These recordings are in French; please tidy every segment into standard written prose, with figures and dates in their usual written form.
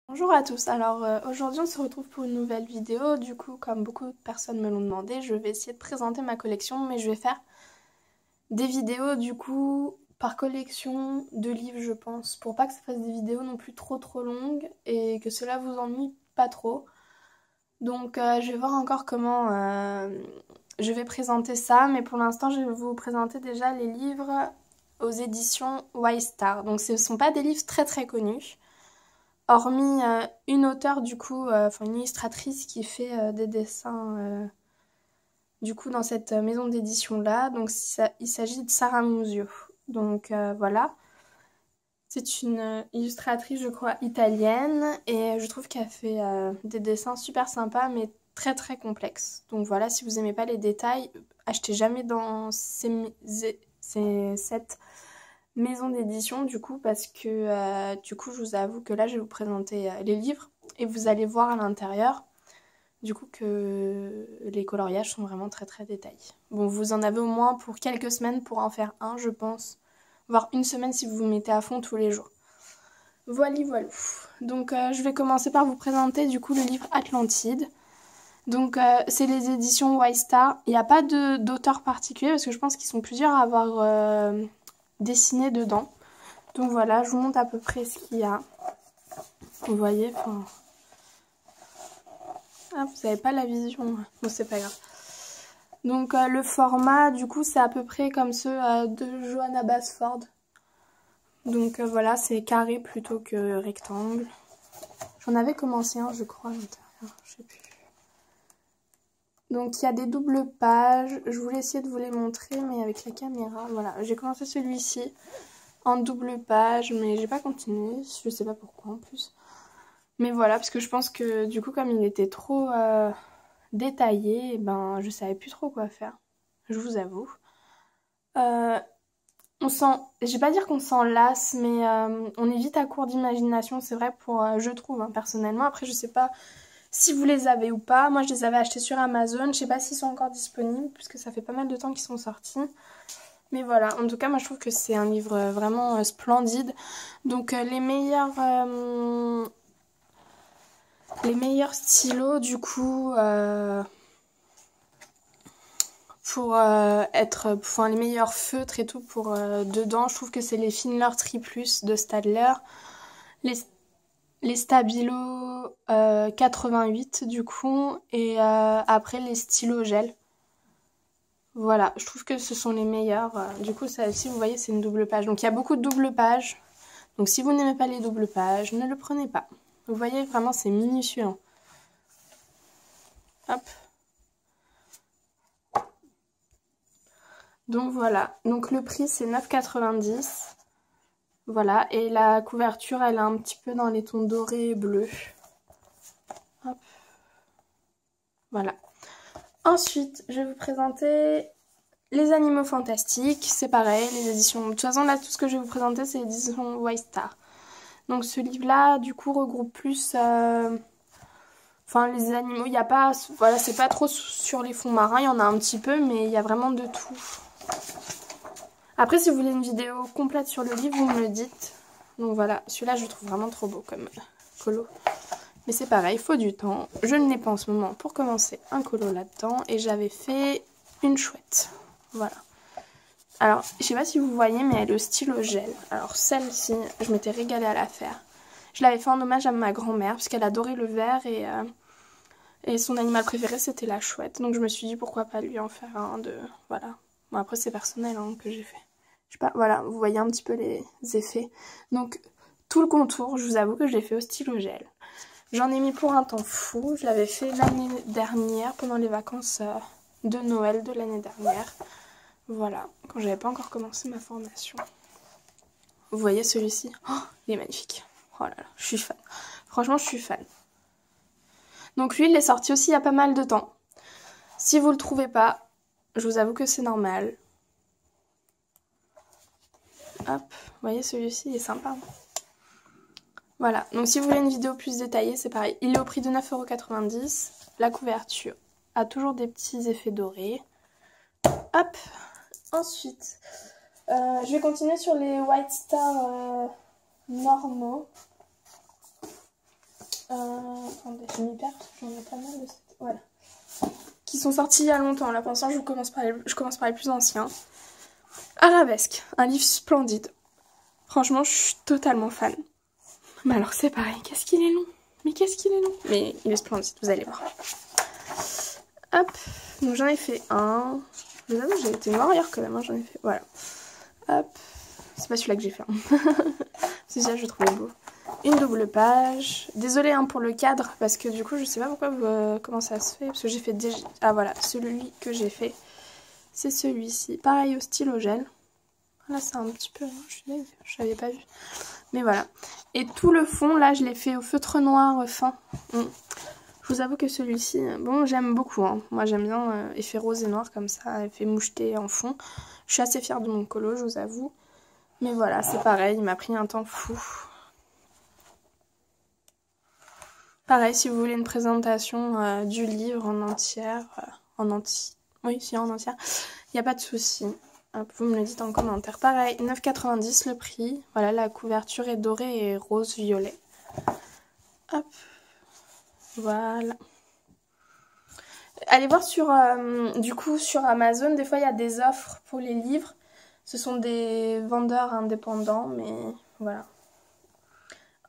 Bonjour à tous, alors aujourd'hui on se retrouve pour une nouvelle vidéo. Du coup, comme beaucoup de personnes me l'ont demandé, je vais essayer de présenter ma collection, mais je vais faire des vidéos du coup par collection de livres, je pense, pour pas que ça fasse des vidéos non plus trop longues et que cela vous ennuie pas trop. Donc je vais voir encore comment je vais présenter ça, mais pour l'instant je vais vous présenter déjà les livres aux éditions Y-Star. Donc ce ne sont pas des livres très connus. Hormis une auteure du coup, enfin une illustratrice qui fait des dessins du coup dans cette maison d'édition là. Donc il s'agit de Sarah Muzio. Donc voilà. C'est une illustratrice je crois italienne et je trouve qu'elle fait des dessins super sympas mais très complexes. Donc voilà, si vous aimez pas les détails, achetez jamais dans cette maison d'édition du coup parce que du coup je vous avoue que là je vais vous présenter les livres et vous allez voir à l'intérieur du coup que les coloriages sont vraiment très détaillés. Bon, vous en avez au moins pour quelques semaines pour en faire un je pense, voire une semaine si vous vous mettez à fond tous les jours. Voilà. Donc je vais commencer par vous présenter du coup le livre Atlantide. Donc c'est les éditions Y-Star. Il n'y a pas d'auteur particulier parce que je pense qu'ils sont plusieurs à avoir dessiné dedans. Donc voilà, je vous montre à peu près ce qu'il y a. Vous voyez, enfin... Ah, vous n'avez pas la vision. Bon, c'est pas grave. Donc le format, du coup, c'est à peu près comme ceux de Johanna Basford. Donc voilà, c'est carré plutôt que rectangle. J'en avais commencé un, je crois, à l'intérieur. Je sais plus. Donc il y a des doubles pages. Je voulais essayer de vous les montrer, mais avec la caméra. Voilà, j'ai commencé celui-ci en double page, mais j'ai pas continué. Je sais pas pourquoi en plus. Mais voilà, parce que je pense que du coup, comme il était trop détaillé, ben je savais plus trop quoi faire. Je vous avoue. Je vais pas dire qu'on s'en lasse, mais on est vite à court d'imagination, c'est vrai pour, je trouve, hein, personnellement. Après, je sais pas si vous les avez ou pas. Moi, je les avais achetés sur Amazon. Je sais pas s'ils sont encore disponibles, puisque ça fait pas mal de temps qu'ils sont sortis. Mais voilà, en tout cas, moi, je trouve que c'est un livre vraiment splendide. Donc, les meilleurs stylos, du coup, enfin les meilleurs feutres et tout pour dedans, je trouve que c'est les Finler Triplus de Staedtler, les Stabilo 88 du coup, et après les stylos gel. Voilà, je trouve que ce sont les meilleurs. Du coup, ça aussi, vous voyez, c'est une double page. Donc il y a beaucoup de double pages. Donc si vous n'aimez pas les doubles pages, ne le prenez pas. Vous voyez, vraiment, c'est minutieux. Hein. Hop. Donc voilà, donc le prix c'est 9,90 €. Voilà, et la couverture elle est un petit peu dans les tons dorés et bleus. Hop. Voilà. Ensuite, je vais vous présenter les animaux fantastiques. C'est pareil, les éditions. De toute façon, là, tout ce que je vais vous présenter, c'est l'édition Y-Star. Donc ce livre-là, du coup, regroupe plus... Enfin, les animaux, il n'y a pas... Voilà, c'est pas trop sur les fonds marins, il y en a un petit peu, mais il y a vraiment de tout. Après, si vous voulez une vidéo complète sur le livre, vous me le dites. Donc voilà, celui-là, je le trouve vraiment trop beau comme colo. Mais c'est pareil, il faut du temps. Je ne l'ai pas en ce moment pour commencer un colo là-dedans. Et j'avais fait une chouette. Voilà. Alors, je sais pas si vous voyez, mais elle est au stylo gel. Alors celle-ci, je m'étais régalée à la faire. Je l'avais fait en hommage à ma grand-mère, parce qu'elle adorait le vert et son animal préféré, c'était la chouette. Donc je me suis dit, pourquoi pas lui en faire un de... Voilà. Bon, après, c'est personnel hein, que j'ai fait. Je sais pas, voilà, vous voyez un petit peu les effets. Donc, tout le contour, je vous avoue que je l'ai fait au stylo gel. J'en ai mis pour un temps fou. Je l'avais fait l'année dernière, pendant les vacances de Noël de l'année dernière. Voilà, quand j'avais pas encore commencé ma formation. Vous voyez celui-ci? Oh, il est magnifique. Oh là là, je suis fan. Franchement, je suis fan. Donc lui, il est sorti aussi il y a pas mal de temps. Si vous le trouvez pas, je vous avoue que c'est normal. Hop, vous voyez celui-ci, il est sympa. Voilà, donc si vous voulez une vidéo plus détaillée, c'est pareil. Il est au prix de 9,90 €. La couverture a toujours des petits effets dorés. Hop, ensuite, je vais continuer sur les White Star normaux. Attendez, je m'y perds, j'en ai pas mal de cette... Voilà. Qui sont sortis il y a longtemps. Là, pour l'instant, je commence par les plus anciens. Arabesque, un livre splendide. Franchement, je suis totalement fan. Mais alors, c'est pareil, qu'est-ce qu'il est long. Mais qu'est-ce qu'il est long. Mais il est splendide, vous allez voir. Hop, donc j'en ai fait un. Je vous avoue, j'ai été warrior quand même, hein, j'en ai fait, voilà. Hop, c'est pas celui-là que j'ai fait. Hein. Celui-là, je le trouvais beau. Une double page. Désolée hein, pour le cadre, parce que du coup, je sais pas pourquoi comment ça se fait. Parce que j'ai fait déjà... Ah voilà, celui que j'ai fait, c'est celui-ci. Pareil au stylo gel. Là, c'est un petit peu... Je suis dégueu, je l'avais pas vu. Mais voilà. Et tout le fond, là, je l'ai fait au feutre noir fin. Je vous avoue que celui-ci, bon, j'aime beaucoup. Hein. Moi, j'aime bien effet rose et noir comme ça, effet moucheté en fond. Je suis assez fière de mon colo, je vous avoue. Mais voilà, c'est pareil, il m'a pris un temps fou. Pareil, si vous voulez une présentation du livre en entière, oui, si en entière, il n'y a pas de souci. Vous me le dites en commentaire. Pareil, 9,90 le prix. Voilà, la couverture est dorée et rose-violet. Hop. Voilà. Allez voir du coup, sur Amazon, des fois il y a des offres pour les livres. Ce sont des vendeurs indépendants, mais voilà.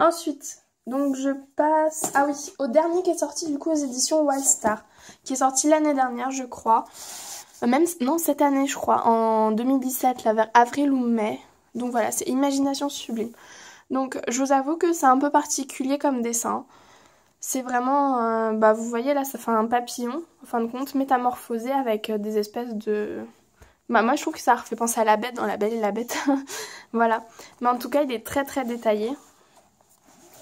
Ensuite, donc je passe... Ah oui, au dernier qui est sorti du coup aux éditions Wildstar, qui est sorti l'année dernière, je crois. Même, non, cette année, je crois, en 2017, là, vers avril ou mai. Donc voilà, c'est Imagination Sublime. Donc, je vous avoue que c'est un peu particulier comme dessin. C'est vraiment, bah vous voyez là, ça fait un papillon, en fin de compte, métamorphosé avec des espèces de... Bah moi, je trouve que ça refait penser à la Bête dans La Belle et la Bête. Voilà. Mais en tout cas, il est très très détaillé.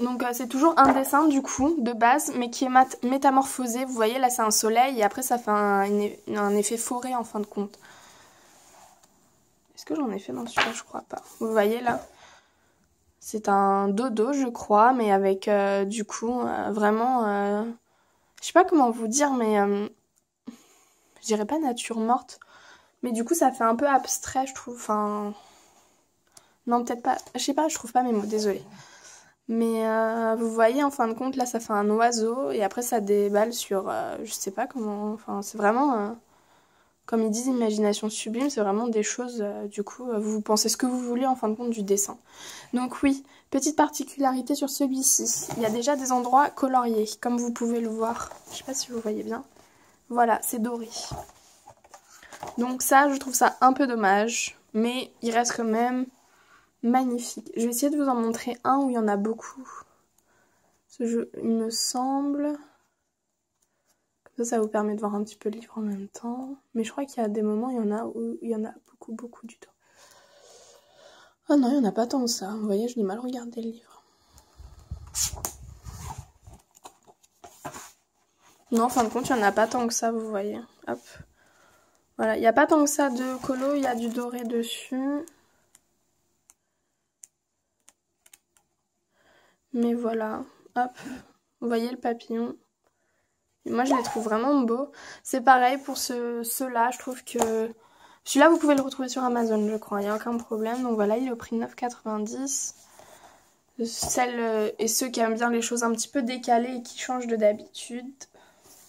Donc c'est toujours un dessin du coup de base mais qui est métamorphosé. Vous voyez là c'est un soleil et après ça fait un effet forêt en fin de compte. Est-ce que j'en ai fait dans celui-là? Je crois pas. Vous voyez là, c'est un dodo je crois mais avec du coup vraiment... je sais pas comment vous dire mais... je dirais pas nature morte. Mais du coup ça fait un peu abstrait je trouve. Enfin... Non peut-être pas. Je sais pas, je trouve pas mes mots, désolée. Mais vous voyez, en fin de compte, là, ça fait un oiseau. Et après, ça déballe sur... je sais pas comment... Enfin, c'est vraiment... comme ils disent, imagination sublime. C'est vraiment des choses... du coup, vous pensez ce que vous voulez, en fin de compte, du dessin. Donc oui, petite particularité sur celui-ci. Il y a déjà des endroits coloriés, comme vous pouvez le voir. Je sais pas si vous voyez bien. Voilà, c'est doré. Donc ça, je trouve ça un peu dommage. Mais il reste quand même... magnifique. Je vais essayer de vous en montrer un où il y en a beaucoup. Ce jeu, il me semble... Comme ça vous permet de voir un petit peu le livre en même temps. Mais je crois qu'il y a des moments, il y en a où il y en a beaucoup du tout. Ah non, il n'y en a pas tant que ça. Vous voyez, je l'ai mal regardé le livre. Non, en fin de compte, il n'y en a pas tant que ça, vous voyez. Hop. Voilà, il n'y a pas tant que ça de colo, il y a du doré dessus. Mais voilà, hop, vous voyez le papillon. Et moi je les trouve vraiment beaux. C'est pareil pour ceux-là, je trouve que... Celui-là vous pouvez le retrouver sur Amazon je crois, il n'y a aucun problème. Donc voilà, il est au prix de 9,90. Celles et ceux qui aiment bien les choses un petit peu décalées et qui changent de d'habitude,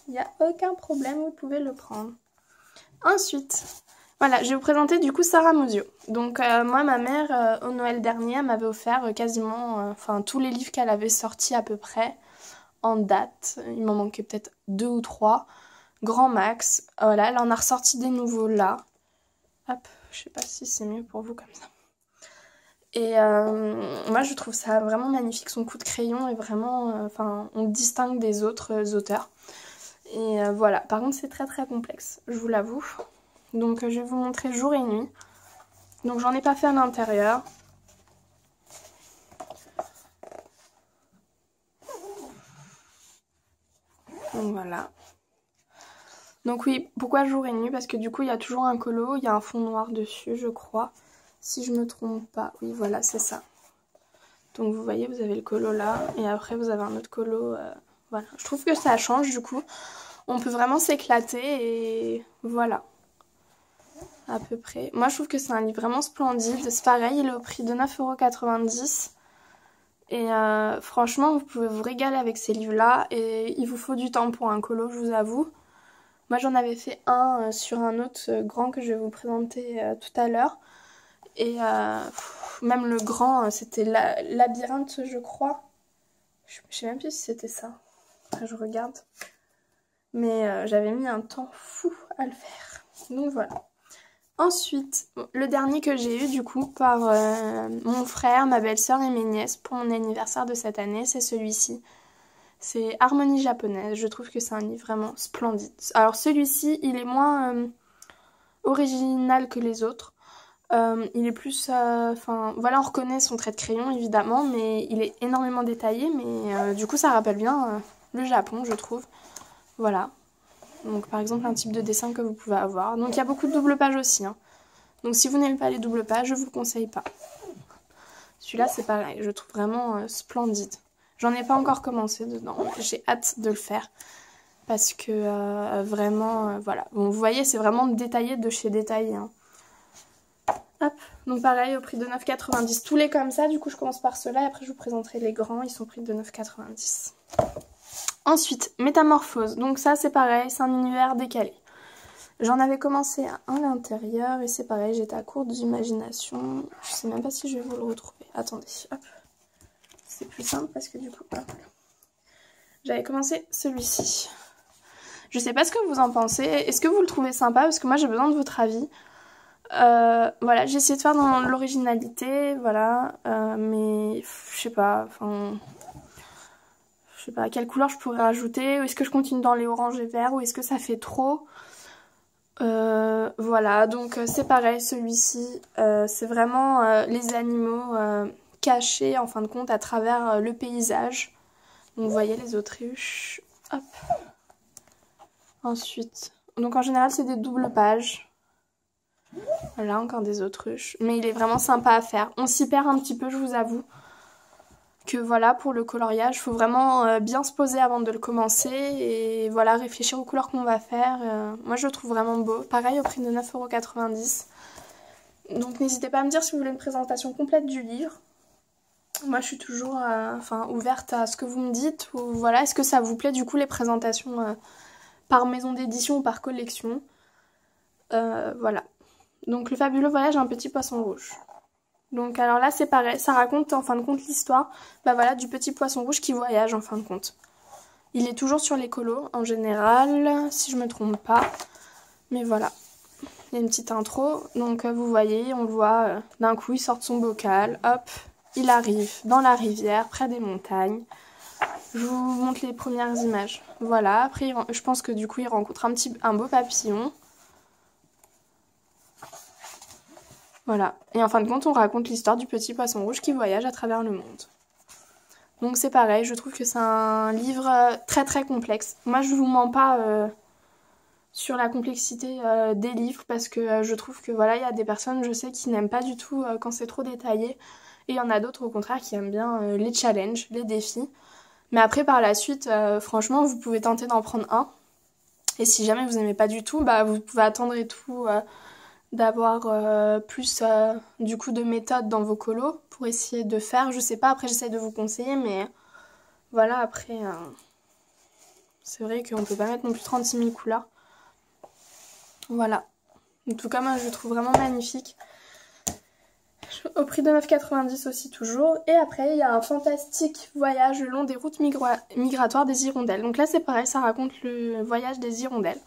il n'y a aucun problème, vous pouvez le prendre. Ensuite... Voilà, je vais vous présenter du coup Sarah Mosio. Donc moi, ma mère, au Noël dernier, m'avait offert quasiment tous les livres qu'elle avait sortis à peu près en date. Il m'en manquait peut-être 2 ou 3, grand max. Voilà, elle en a ressorti des nouveaux là. Hop, je sais pas si c'est mieux pour vous comme ça. Et moi, je trouve ça vraiment magnifique. Son coup de crayon est vraiment... on le distingue des autres auteurs. Et voilà, par contre, c'est très très complexe, je vous l'avoue. Donc je vais vous montrer jour et nuit. Donc j'en ai pas fait à l'intérieur. Donc voilà. Donc oui, pourquoi jour et nuit? Parce que du coup il y a toujours un colo, il y a un fond noir dessus je crois. Si je me trompe pas, oui voilà c'est ça. Donc vous voyez vous avez le colo là et après vous avez un autre colo. Voilà, je trouve que ça change du coup. On peut vraiment s'éclater et voilà. À peu près. Moi je trouve que c'est un livre vraiment splendide. C'est pareil, il est au prix de 9,90 €. Et franchement, vous pouvez vous régaler avec ces livres-là. Et il vous faut du temps pour un colo, je vous avoue. Moi, j'en avais fait un sur un autre grand que je vais vous présenter tout à l'heure. Et même le grand, c'était Labyrinthe, je crois. Je sais même plus si c'était ça. Après, je regarde. Mais j'avais mis un temps fou à le faire. Donc voilà. Ensuite, le dernier que j'ai eu du coup par mon frère, ma belle-sœur et mes nièces pour mon anniversaire de cette année, c'est celui-ci. C'est Harmonie japonaise. Je trouve que c'est un livre vraiment splendide. Alors celui-ci, il est moins original que les autres. Il est plus... Enfin, voilà, on reconnaît son trait de crayon évidemment, mais il est énormément détaillé. Mais du coup, ça rappelle bien le Japon, je trouve. Voilà. Donc par exemple, un type de dessin que vous pouvez avoir. Donc il y a beaucoup de double pages aussi. Hein. Donc si vous n'aimez pas les doubles pages, je vous le conseille pas. Celui-là, c'est pareil. Je trouve vraiment splendide. J'en ai pas encore commencé dedans. J'ai hâte de le faire. Parce que vraiment, voilà. Bon, vous voyez, c'est vraiment détaillé de chez détaillé. Hein. Hop, donc pareil, au prix de 9,90. Tous les comme ça, du coup je commence par ceux-là et après je vous présenterai les grands, ils sont prix de 9,90. Ensuite, Métamorphose. Donc ça c'est pareil, c'est un univers décalé. J'en avais commencé un à l'intérieur et c'est pareil, j'étais à court d'imagination. Je sais même pas si je vais vous le retrouver. Attendez, hop. C'est plus simple parce que du coup, hop. J'avais commencé celui-ci. Je sais pas ce que vous en pensez. Est-ce que vous le trouvez sympa? Parce que moi j'ai besoin de votre avis. Voilà, j'ai essayé de faire dans l'originalité, voilà, mais je sais pas, enfin, je sais pas quelle couleur je pourrais rajouter, est-ce que je continue dans les oranges et verts, ou est-ce que ça fait trop, voilà, donc c'est pareil, celui-ci, c'est vraiment les animaux cachés, en fin de compte, à travers le paysage, donc vous voyez les autruches, hop, ensuite, donc en général c'est des doubles pages. Voilà, encore des autruches. Mais il est vraiment sympa à faire. On s'y perd un petit peu, je vous avoue. Que voilà, pour le coloriage, il faut vraiment bien se poser avant de le commencer. Et voilà, réfléchir aux couleurs qu'on va faire. Moi, je le trouve vraiment beau. Pareil, au prix de 9,90 €. Donc, n'hésitez pas à me dire si vous voulez une présentation complète du livre. Moi, je suis toujours ouverte à ce que vous me dites. Ou voilà, est-ce que ça vous plaît, du coup, les présentations par maison d'édition ou par collection. Voilà. Donc le fabuleux voyage d'un petit poisson rouge. Donc alors là c'est pareil, ça raconte en fin de compte l'histoire voilà, du petit poisson rouge qui voyage en fin de compte. Il est toujours sur les colos en général, si je me trompe pas. Mais voilà, il y a une petite intro. Donc vous voyez, on le voit d'un coup il sort de son bocal, hop, il arrive dans la rivière, près des montagnes. Je vous montre les premières images. Voilà, après je pense que du coup il rencontre un beau papillon. Voilà, et en fin de compte, on raconte l'histoire du petit poisson rouge qui voyage à travers le monde. Donc c'est pareil, je trouve que c'est un livre très très complexe. Moi, je vous mens pas sur la complexité des livres parce que je trouve que voilà, il y a des personnes, je sais, qui n'aiment pas du tout quand c'est trop détaillé. Et il y en a d'autres au contraire qui aiment bien les challenges, les défis. Mais après, par la suite, franchement, vous pouvez tenter d'en prendre un. Et si jamais vous n'aimez pas du tout, bah vous pouvez attendre et tout... d'avoir plus du coup de méthode dans vos colos pour essayer de faire, je sais pas, après j'essaie de vous conseiller, mais voilà, après c'est vrai qu'on peut pas mettre non plus 36 000 couleurs. Voilà, en tout cas moi je le trouve vraiment magnifique, au prix de 9,90 € aussi toujours. Et après il y a un fantastique voyage le long des routes migratoires des hirondelles. Donc là c'est pareil, ça raconte le voyage des hirondelles,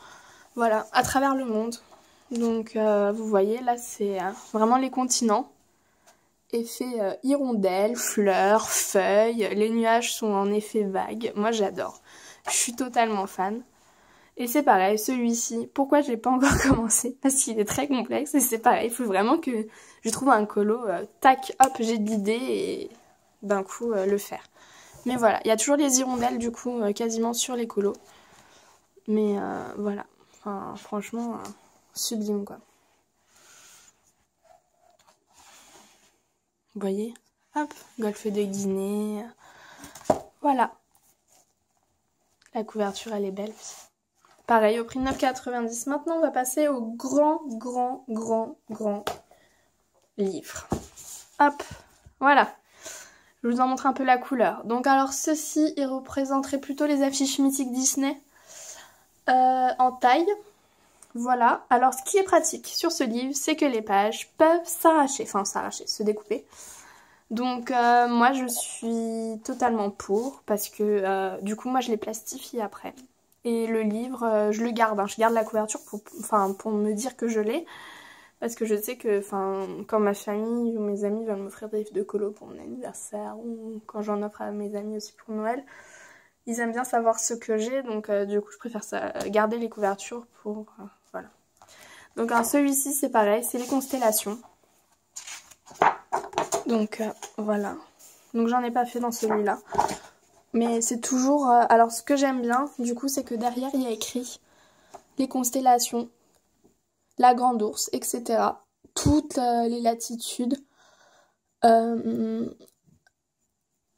voilà, à travers le monde. Donc vous voyez là c'est vraiment les continents. Effet hirondelle, fleurs, feuilles, les nuages sont en effet vagues. Moi j'adore, je suis totalement fan. Et c'est pareil, celui-ci, pourquoi je l'ai pas encore commencé? Parce qu'il est très complexe et c'est pareil, il faut vraiment que je trouve un colo, tac, hop, j'ai de l'idée et d'un coup le faire. Mais voilà, il y a toujours les hirondelles du coup quasiment sur les colos. Mais voilà, enfin, franchement... sublime quoi. Vous voyez, hop, golfe de Guinée. Voilà. La couverture elle est belle aussi. Pareil au prix de 9,90 €. Maintenant on va passer au grand livre. Hop, voilà. Je vous en montre un peu la couleur. Donc alors ceci, il représenterait plutôt les affiches mythiques Disney en taille. Voilà. Alors ce qui est pratique sur ce livre, c'est que les pages peuvent s'arracher, enfin s'arracher, se découper. Donc moi je suis totalement pour parce que du coup moi je les plastifie après. Et le livre, je le garde, hein. Je garde la couverture pour me dire que je l'ai. Parce que je sais que quand ma famille ou mes amis veulent m'offrir des livres de colo pour mon anniversaire ou quand j'en offre à mes amis aussi pour Noël, ils aiment bien savoir ce que j'ai. Donc du coup je préfère garder les couvertures pour... voilà. Donc celui-ci c'est pareil, c'est les constellations. Donc voilà. Donc j'en ai pas fait dans celui-là. Mais c'est toujours... alors ce que j'aime bien du coup c'est que derrière il y a écrit les constellations, la grande ours, etc. Toutes les latitudes,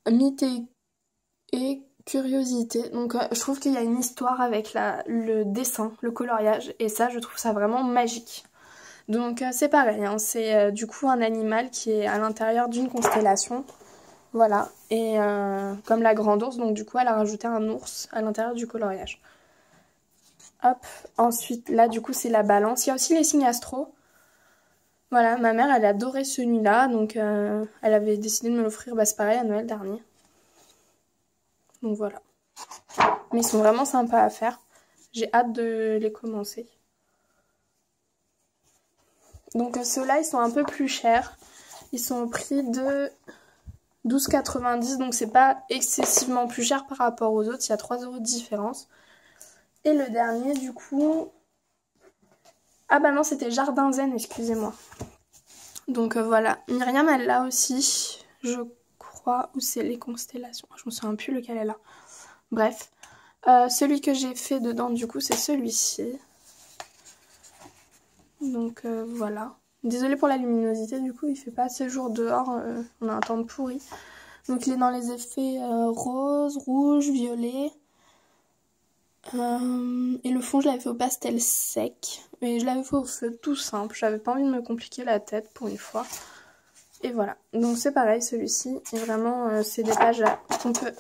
mythes et curiosité. Donc je trouve qu'il y a une histoire avec le dessin, le coloriage. Et ça je trouve ça vraiment magique. Donc c'est pareil, hein, c'est du coup un animal qui est à l'intérieur d'une constellation. Voilà, et comme la grande ours, donc du coup elle a rajouté un ours à l'intérieur du coloriage. Hop, ensuite là du coup c'est la balance. Il y a aussi les signes astro. Voilà, ma mère elle adorait celui-là, donc elle avait décidé de me l'offrir, c'est pareil, à Noël dernier. Donc voilà. Mais ils sont vraiment sympas à faire. J'ai hâte de les commencer. Donc ceux-là ils sont un peu plus chers. Ils sont au prix de 12,90 €, donc c'est pas excessivement plus cher par rapport aux autres, il y a 3 € de différence. Et le dernier du coup... ah bah non, c'était Jardin Zen, excusez-moi. Donc voilà, Myriam elle l'a aussi, je crois, ou c'est les constellations, je me souviens plus lequel elle a. Bref, celui que j'ai fait dedans du coup c'est celui-ci. Donc voilà. Désolée pour la luminosité, du coup il fait pas assez jour dehors, on a un temps pourri. Donc il est dans les effets rose, rouge, violet. Et le fond je l'avais fait au pastel sec. Mais je l'avais fait au feu tout simple. J'avais pas envie de me compliquer la tête pour une fois. Et voilà. Donc c'est pareil celui-ci. Et vraiment c'est des pages là qu'on peut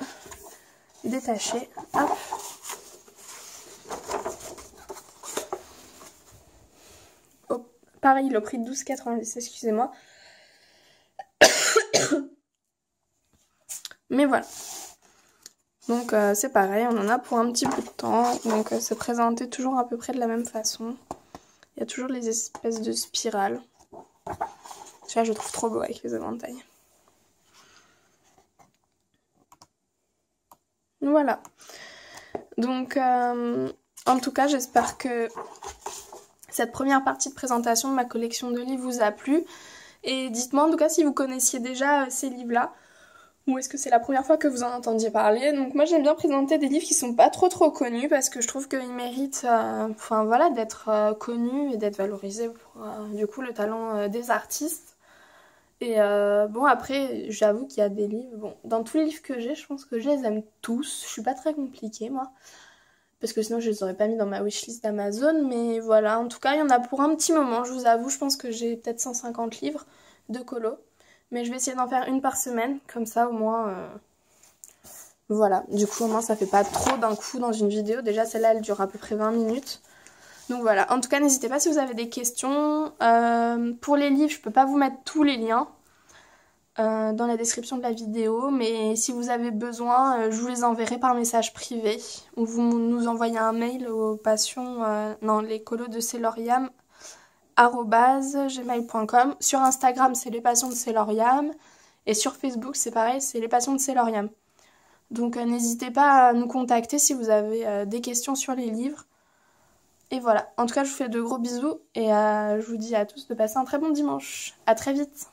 détacher. Hop. Oh, pareil il a pris 12,90 €, excusez-moi. Mais voilà. Donc c'est pareil, on en a pour un petit bout de temps. Donc c'est présenté toujours à peu près de la même façon. Il y a toujours les espèces de spirales. Celui-là je trouve trop beau avec les éventails. Voilà. Donc en tout cas j'espère que cette première partie de présentation de ma collection de livres vous a plu. Et dites-moi en tout cas si vous connaissiez déjà ces livres-là. Ou est-ce que c'est la première fois que vous en entendiez parler? Donc moi j'aime bien présenter des livres qui sont pas trop connus parce que je trouve qu'ils méritent voilà, d'être connus et d'être valorisés pour du coup le talent des artistes. Et bon après j'avoue qu'il y a des livres, bon dans tous les livres que j'ai je pense que je les aime tous, je suis pas très compliquée moi. Parce que sinon je les aurais pas mis dans ma wishlist d'Amazon, mais voilà, en tout cas il y en a pour un petit moment, je vous avoue, je pense que j'ai peut-être 150 livres de colo. Mais je vais essayer d'en faire une par semaine, comme ça au moins... voilà, du coup au moins ça fait pas trop d'un coup dans une vidéo. Déjà celle-là elle dure à peu près 20 minutes. Donc voilà, en tout cas n'hésitez pas si vous avez des questions. Pour les livres, je peux pas vous mettre tous les liens dans la description de la vidéo. Mais si vous avez besoin, je vous les enverrai par message privé. Ou vous nous envoyez un mail aux passions, les colos de Céloriam. @gmail.com. Sur Instagram c'est les passions de Céloriam et sur Facebook c'est pareil, c'est les passions de Céloriam. Donc n'hésitez pas à nous contacter si vous avez des questions sur les livres. Et voilà, en tout cas je vous fais de gros bisous et je vous dis à tous de passer un très bon dimanche. À très vite.